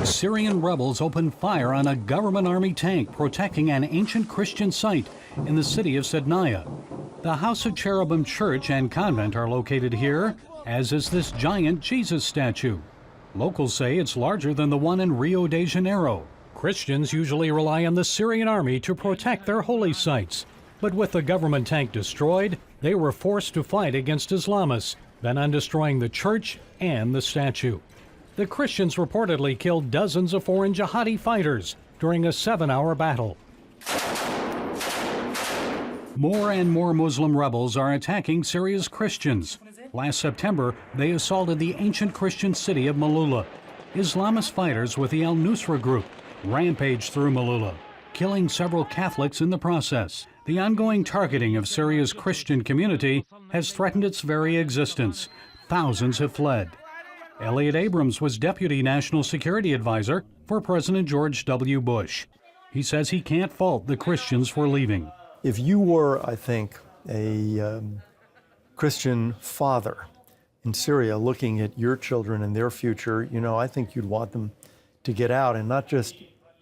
Syrian rebels opened fire on a government army tank protecting an ancient Christian site in the city of Sednaya. The House of Cherubim Church and Convent are located here, as is this giant Jesus statue. Locals say it's larger than the one in Rio de Janeiro. Christians usually rely on the Syrian army to protect their holy sites. But with the government tank destroyed, they were forced to fight against Islamists, bent on destroying the church and the statue. The Christians reportedly killed dozens of foreign jihadi fighters during a 7-hour battle. More and more Muslim rebels are attacking Syria's Christians. Last September, they assaulted the ancient Christian city of Malula. Islamist fighters with the al-Nusra group rampaged through Malula, killing several Catholics in the process. The ongoing targeting of Syria's Christian community has threatened its very existence. Thousands have fled. Elliot Abrams was Deputy National Security Advisor for President George W. Bush. He says he can't fault the Christians for leaving. If you were, I think, a Christian father in Syria looking at your children and their future, I think you'd want them to get out, and not just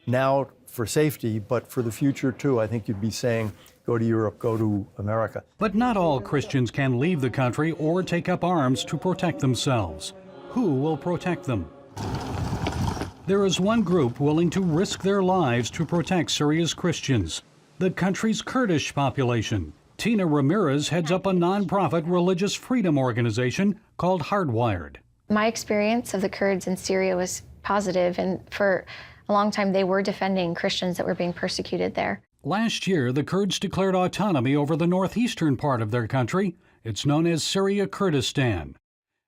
now for safety, but for the future too. I think you'd be saying, go to Europe, go to America. But not all Christians can leave the country or take up arms to protect themselves. Who will protect them? There is one group willing to risk their lives to protect Syria's Christians, the country's Kurdish population. Tina Ramirez heads up a nonprofit religious freedom organization called Hardwired. My experience of the Kurds in Syria was positive, and for a long time they were defending Christians that were being persecuted there. Last year, the Kurds declared autonomy over the northeastern part of their country. It's known as Syria Kurdistan.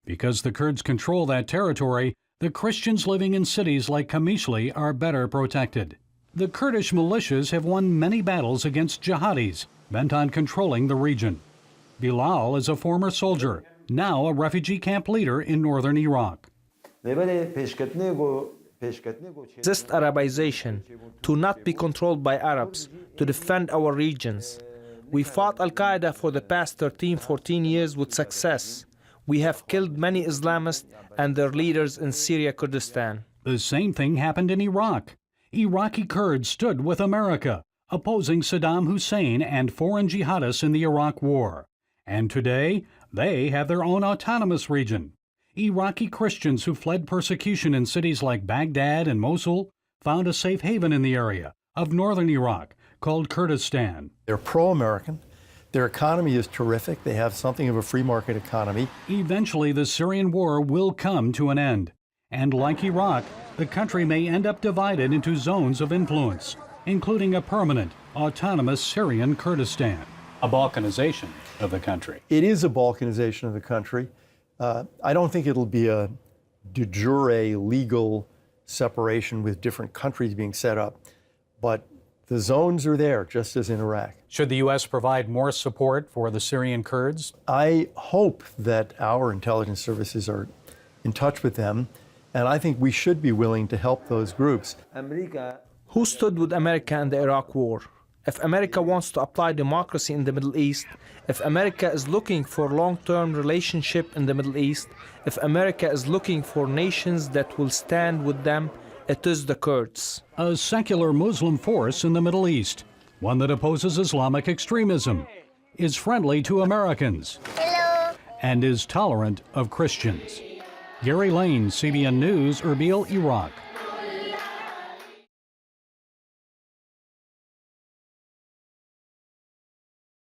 Because the Kurds control that territory, the Christians living in cities like Qamishli are better protected. The Kurdish militias have won many battles against jihadis, bent on controlling the region. Bilal is a former soldier, now a refugee camp leader in northern Iraq. Resist Arabization, to not be controlled by Arabs, to defend our regions. We fought Al-Qaeda for the past 13-14 years with success. We have killed many Islamists and their leaders in Syria Kurdistan. The same thing happened in Iraq. Iraqi Kurds stood with America, opposing Saddam Hussein and foreign jihadists in the Iraq War. And today, they have their own autonomous region. Iraqi Christians who fled persecution in cities like Baghdad and Mosul found a safe haven in the area of northern Iraq called Kurdistan. They're pro-American. Their economy is terrific. They have something of a free market economy. Eventually, the Syrian war will come to an end. And like Iraq, the country may end up divided into zones of influence, including a permanent, autonomous Syrian Kurdistan. A balkanization of the country. It is a balkanization of the country. I don't think it'll be a de jure legal separation with different countries being set up, but the zones are there, just as in Iraq. Should the U.S. provide more support for the Syrian Kurds? I hope that our intelligence services are in touch with them, and I think we should be willing to help those groups. Who stood with America in the Iraq War? If America wants to apply democracy in the Middle East, if America is looking for long-term relationship in the Middle East, if America is looking for nations that will stand with them, it is the Kurds. A secular Muslim force in the Middle East, one that opposes Islamic extremism, is friendly to Americans, and is tolerant of Christians. Gary Lane, CBN News, Erbil, Iraq.